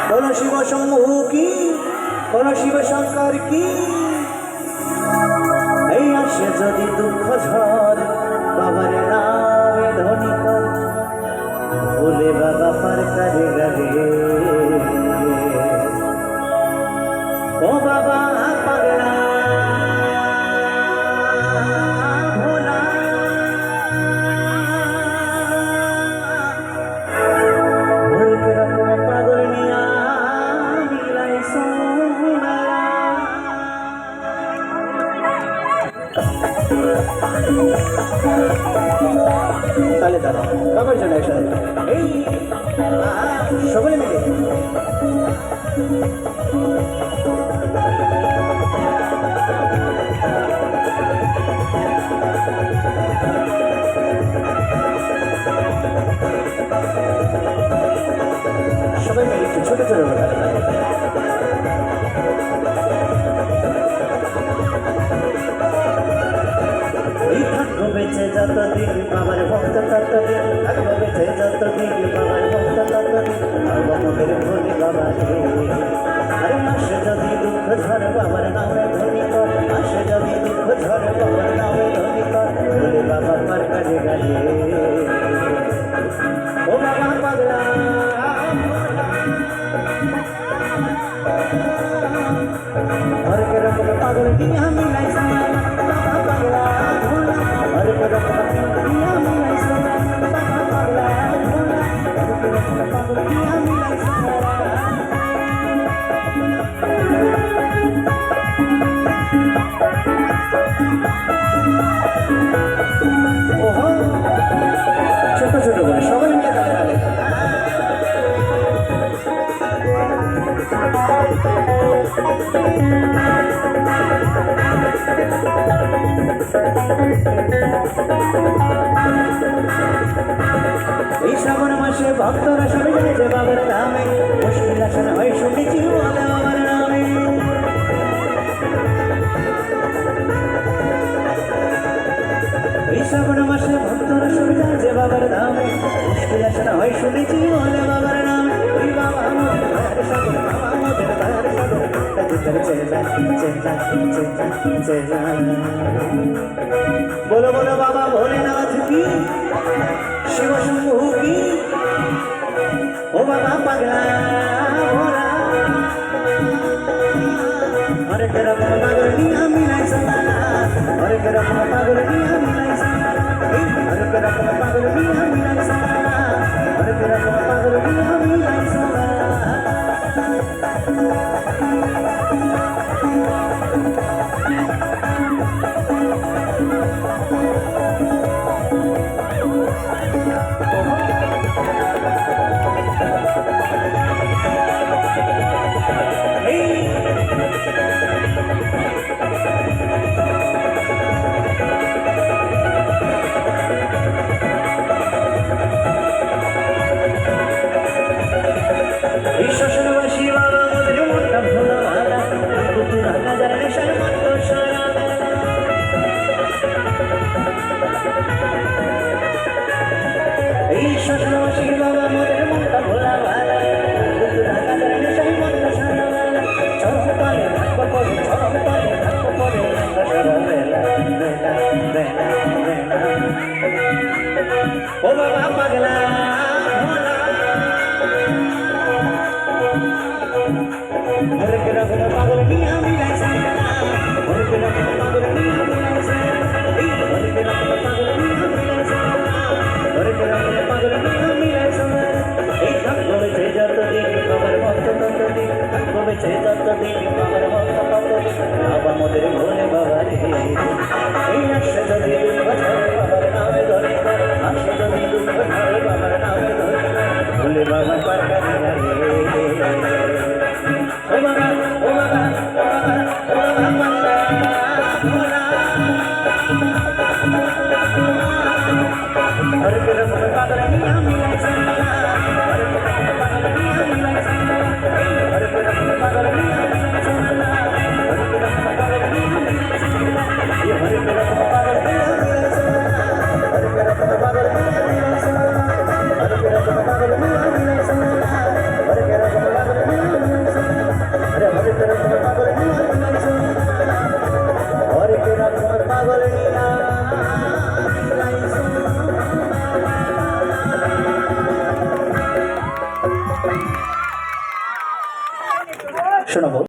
बोलो शिव शंभु की, बोलो शिव शंकर की। এই আসে যদি দুঃখ ঝড় বাবার নামে ধ্বনি কর, বলে বাবা পার করে গেলে। ও বাবা পাগলা ভোলা, ভোরকে রকম পাগল নিয়া মিলাই সোনা। তাহলে দাঁড়াও বাবার জন্য একসাথে এই সকলে মিলে সবাই মিলে একটু ছোট ছোট বেঁচে যতদিন বাবার ভক্ত ততদিন, থাকবো বেঁচে যতদিন বাবার ভক্ত ততদিন, থাকবো মোদের ভোলে বাবাকে। আরে আসে যদি দুঃখ ঝড় বাবার নামে ধ্বনি কর, আসে যদি দুঃখ ঝড় বাবার নামে ধ্বনি কর, ভোলে বাবা পার করে গেলে। ও বাবা পাগলা और के रंग पागल दिया मिलाई समा, बाबा पागला भोला। और के रंग पागल दिया मिलाई समा, बाबा पागला भोला। और के रंग पागल दिया मिलाई समा। ओहो छोटो छोटो করে সবাই মিলে দাঁড়ালে। এই শ্রাবণ মাসে ভক্তরা সবাই যাচ্ছে বাবার ধামে, মুশকিল আসে না হয় শুনেছি বলে বাবার নামে। এই শ্রাবণ মাসে ভক্তরা সবাই যাচ্ছে বাবার ধামে, মুশকিল আসে না হয় শুনেছি বলে বাবার নামে। ওই বাবা আমাদের ভাইয়ের সাগর, বাবা আমাদের ভাইয়ের সাগর, ভিতরে চেলা চেলা চেলা চেলা। बोलो बोलो बाबा भोलेनाथ की, शिव शंभु की। ओ बाबा पगला भोला, अरे तेरा पागल दिया मिलाई समा, अरे तेरा पागल दिया मिलाई समा, अरे तेरा पागल दिया मिलाई समा, अरे तेरा पागल दिया मिलाई समा। শ্বশুরবাসী বাবা মোদের মনটা ভোলা ভালা, কুকুর হাজার নেশার মত সারা। এই শ্বশুরবাসী বাবা মোদের মনটা ভোলা ভালা, কুকুর হাজার নেশার মত সারা। চরম পালে থাকবো পরে, চরম পালে থাকবো পরে, সারা বেলা বেলা বেলা বেলা। ও বাবা পাগলা ভোলা, और के रंग पागल दिया मिलाई समा, और के रंग पागल दिया मिलाई समा, और के रंग पागल दिया मिलाई समा, और के रंग पागल दिया मिलाई समा। এই থাকবো বেঁচে যতদিন বাবার ভক্ত ততদিন, থাকবো বেঁচে যতদিন বাবার ভক্ত ততদিন, বাবা মোদের ভোলে বাবা রে। এই আসে যদি দুঃখ ঝড় বাবার নামে ধ্বনি কর, আসে যদি দুঃখ ঝড় বাবার নামে ধ্বনি কর, ভোলে বাবা পার করে গেলে। ओ बाबा ओ बाबा ओ बाबा ओ बाबा भोला, हर के रंग पागल दिया मिलाई समा, हर के रंग पागल दिया मिलाई समा, हर के रंग पागल दिया मिलाई समा, हर के रंग पागल दिया मिलाई समा, ये हर के रंग पागल दिया मिलाई समा, हर के रंग पागल दिया मिलाई समा, हर के रंग पागल दिया मिलाई समा, हर के रंग पागल दिया শোনাবো।